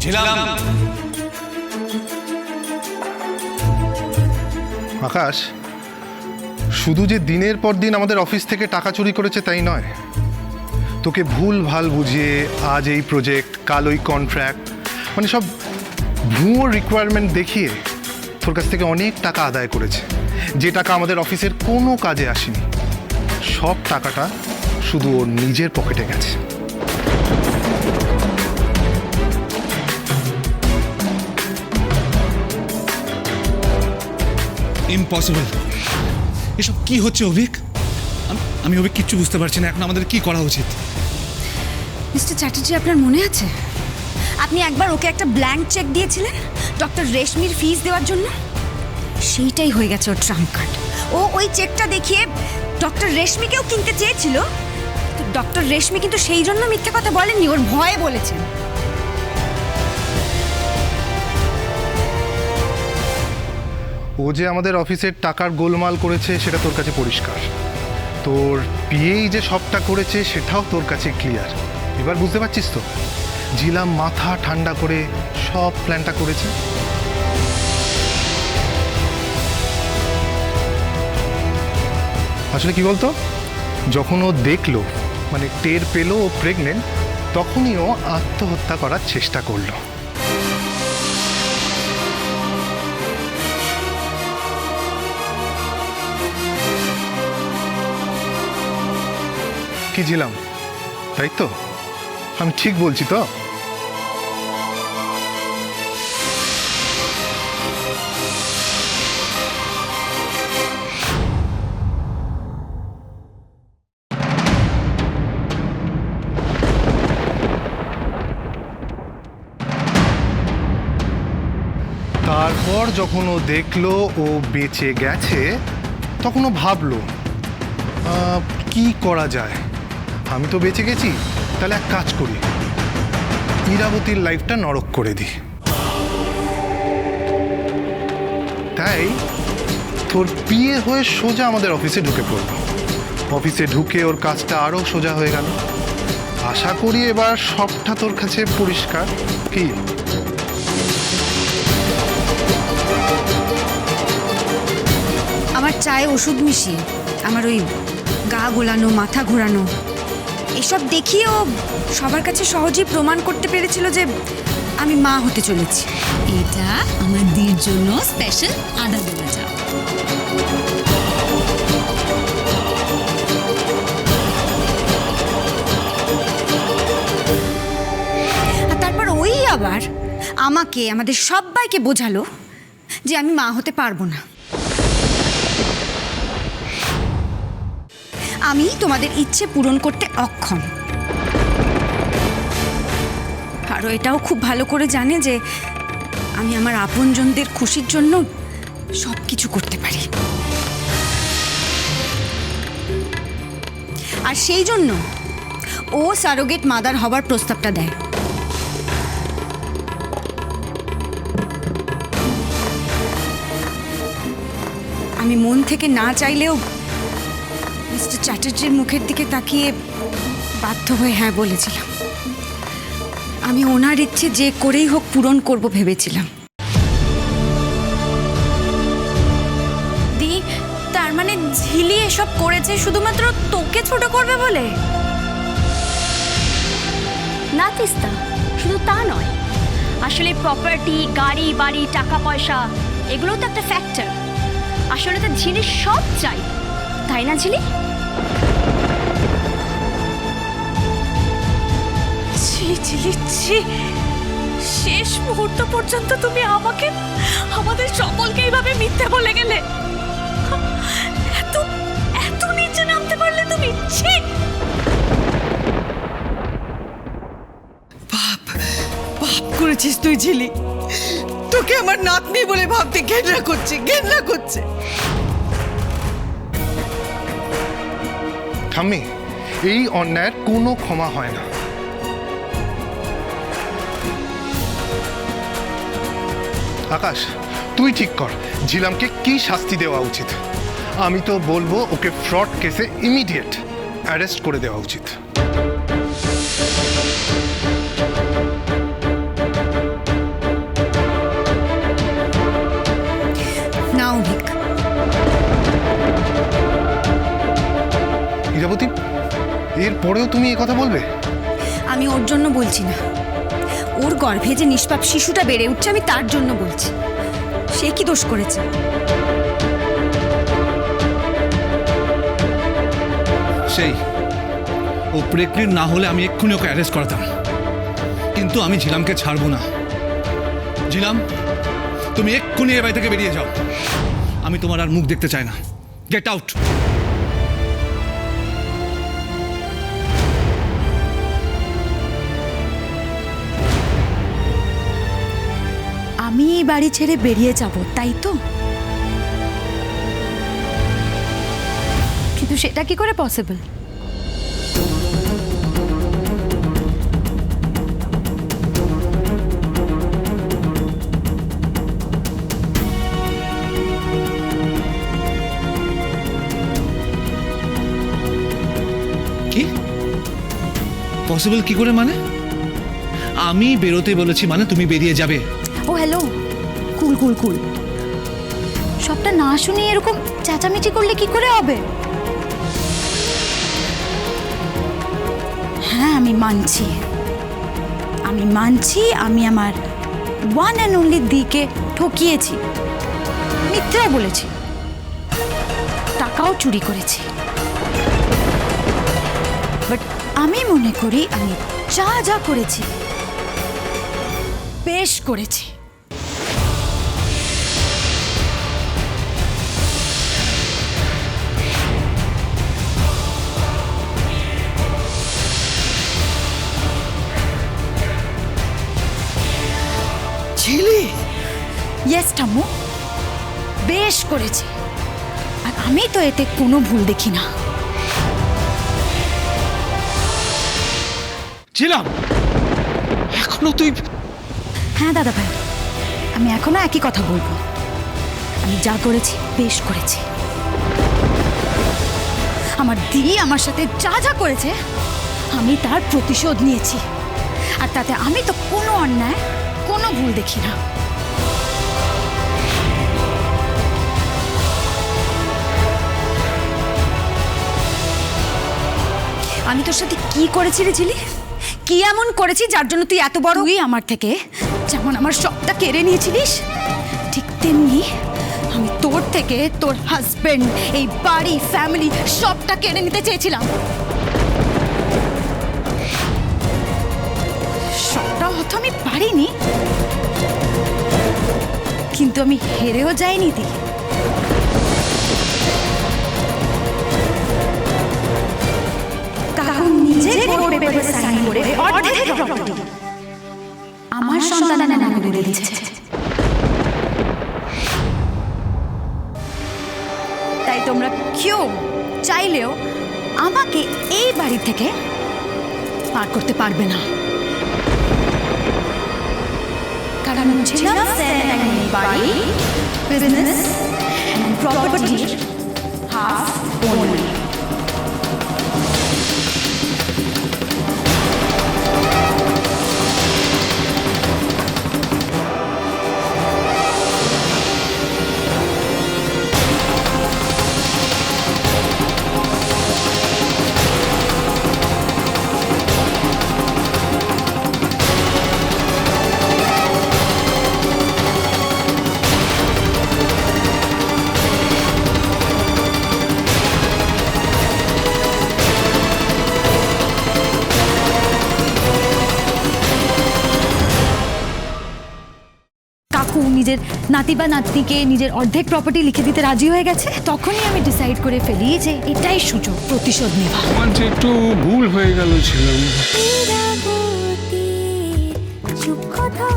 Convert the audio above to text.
ঝিলাম। আকাশ, শুধু যে দিনের পর দিন আমাদের অফিস থেকে টাকা চুরি করেছে তাই নয়, তোকে ভুল ভাল বুঝিয়ে আজ এই প্রজেক্ট, কাল ওই কন্ট্রাক্ট, মানে সব ভুয়ো রিকোয়ারমেন্ট দেখিয়ে তোর কাছ থেকে অনেক টাকা আদায় করেছে, যে টাকা আমাদের অফিসের কোনো কাজে আসেনি। সব টাকাটা শুধু ওর নিজের পকেটে গেছে। ইম্পসিবল। এসব কি হচ্ছে অভিক? আমি অভিক কিচ্ছু বুঝতে পারছি না এখন আমাদের কি করা উচিত। মিস্টার চ্যাটার্জি, আপনার মনে আছে আপনি একবার ওকে একটা ব্ল্যাঙ্ক চেক দিয়েছিলেন ডক্টর রেশমির ফিস দেওয়ার জন্য? সেইটাই হয়ে গেছে ওর ট্রাম্প কার্ড। ও ওই চেকটা দেখিয়ে ডক্টর রেশমিকেও কিনতে চেয়েছিল, তো ডক্টর রেশমি কিন্তু সেই জন্য মিথ্যে কথা বলেননি, ওর ভয়ে বলেছেন। ও যে আমাদের অফিসের টাকার গোলমাল করেছে সেটা তোর কাছে পরিষ্কার। তোর পিএই যে সবটা করেছে সেটাও তোর কাছে ক্লিয়ার। এবার বুঝতে পারছিস তো ঝিলাম মাথা ঠান্ডা করে সব প্ল্যানটা করেছে। আসলে কি বলতো, যখন ও দেখলো, মানে টের পেলো ও প্রেগনেন্ট, তখনই ও আত্মহত্যা করার চেষ্টা করলো। কি ছিলাম, তাই তো? আমি ঠিক বলছি তো? তারপর যখন ও দেখলো ও বেঁচে গেছে, তখন ও ভাবলো কি করা যায়। আমি তো বেঁচে গেছি, তাহলে এক কাজ করি, ইরাবতীর লাইফটা নরক করে দিই। তাই তোর বিয়ে হয়ে সোজা আমাদের অফিসে ঢুকে পড়লো। অফিসে ঢুকে ওর কাজটা আরও সোজা হয়ে গেল। আশা করি এবার সবটা তোর কাছে পরিষ্কার। কি আমার চায়ে ওষুধ মিশিয়ে আমার ওই গা গোলানো, মাথা ঘোরানো এসব দেখিয়ে ও সবার কাছে সহজেই প্রমাণ করতে পেরেছিল যে আমি মা হতে চলেছি। এটা আমার দির জন্য স্পেশাল আদা দেওয়া চা। আর তারপর ওই আবার আমাকে, আমাদের সবাইকে বোঝালো যে আমি মা হতে পারবো না। আমি তোমাদের ইচ্ছে পূরণ করতে অক্ষম। আরও এটাও খুব ভালো করে জানে যে আমি আমার আপনজনদের খুশির জন্য সব কিছু করতে পারি। আর সেই জন্য ও সারোগেট মাদার হবার প্রস্তাবটা দেয়। আমি মন থেকে না চাইলেও মিস্টার চ্যাটার্জির মুখের দিকে তাকিয়ে বাধ্য হয়ে হ্যাঁ বলেছিলাম। আমি ওনার ইচ্ছে যে করেই হোক পূরণ করব ভেবেছিলাম। দি, তার মানে ঝিলি এসব করেছে শুধুমাত্র তোকে ছোট করবে বলে? না তিস্তা, শুধু তা নয়, আসলে প্রপার্টি, গাড়ি বাড়ি, টাকা পয়সা এগুলো তো একটা ফ্যাক্টর। আসলে তো ঝিলি সব চাই, তাই না ঝিলি? শেষ মুহূর্ত পর্যন্ত তুমি আমাকে, আমাদের সকলকে এইভাবে মিথ্যে বলে গেলে। এত এত নিচে নামতে পারলে তুমি? পাপ করেছিস তুই ঝিলি। তোকে আমার নাতনি বলে ভাবতে ঘেন্না করছে। ঠাম্মি, এই অন্যায়ের কোনো ক্ষমা হয় না। আকাশ, তুই ঠিক কর ঝিলামকে কি শাস্তি দেওয়া উচিত। আমি তো বলবো ওকে ফ্রড কেসে ইমিডিয়েট অ্যারেস্ট করে দেওয়া উচিত। তারপরেও তুমি এ কথা বলবে? আমি ওর জন্য বলছি না, ওর গর্ভে যে নিষ্পাপ শিশুটা বেড়ে উঠছে আমি তার জন্য বলছি। সে কি দোষ করেছে? সেই ও প্রেগনেন্ট না হলে আমি এক্ষুনি ওকে অ্যারেস্ট করাতাম, কিন্তু আমি ঝিলামকে ছাড়বো না। ঝিলাম, তুমি এক্ষুনি এ বাড়ি থেকে বেরিয়ে যাও। আমি তোমার আর মুখ দেখতে চাই না। Get out. আমি এই বাড়ি ছেড়ে বেরিয়ে যাব, তাই তো? কিন্তু সেটা কি করে পসিবল? কি পসিবল কি করে মানে? আমি বেরোতে বলেছি মানে তুমি বেরিয়ে যাবে? ও হ্যালো, কুল কুল কুল। সবটা না শুনে এরকম চেঁচামেচি করলে কি করে হবে? হ্যাঁ, আমি মানছি আমি আমার ওয়ান অ্যান্ড অনলি দিকে ঠকিয়েছি, মিথ্যা বলেছি, টাকাও চুরি করেছি। বাট আমি মনে করি আমি যা যা করেছি বেশ করেছি। ঝিলি, ইয়েস ঠাম্মু, বেশ করেছি। আর আমি তো এতে কোনো ভুল দেখি না। ঝিলাম, এখনো তুই? হ্যাঁ দাদা ভাই, আমি এখনো একই কথা বলবো। আমি যা করেছি বেশ করেছি। আমার দিদি আমার সাথে যা যা করেছে আমি তার প্রতিশোধ নিয়েছি, আর তাতে আমি তো কোনো অন্যায়, কোনো ভুল দেখি না। আমি তোর সাথে কি করেছি রে ঝিলি? কি এমন করেছি যার জন্য তুই এত বড়? তুই আমার থেকে যেমন আমার সবটা কেড়ে নিয়েছিলিস, ঠিক তেমনি আমি তোর থেকে তোর হাজবেন্ড, এই বাড়ি, ফ্যামিলি সবটা কেড়ে নিতে চেয়েছিলাম। সবটা হয়তো আমি পারিনি, কিন্তু আমি হেরেও যাইনি দি। নিজে পেপারে সাইন করে অর্ধেক প্রপার্টি আমার সন্তানের নামে করে দিয়েছে। তাই তোমরা কেউ চাইলেও আমাকে এই বাড়ি থেকে পার করতে পারবে না, কারণ ছিলাম বাড়ি, business and property half only. নিজের নাতি বা নাতনিকে নিজের অর্ধেক প্রপার্টি লিখে দিতে রাজি হয়ে গেছে, তখনই আমি ডিসাইড করে ফেলি যে এটাই সুযোগ প্রতিশোধ নেওয়া। আমার যে একটু ভুল হয়ে গেল ছিল। চুপ কথা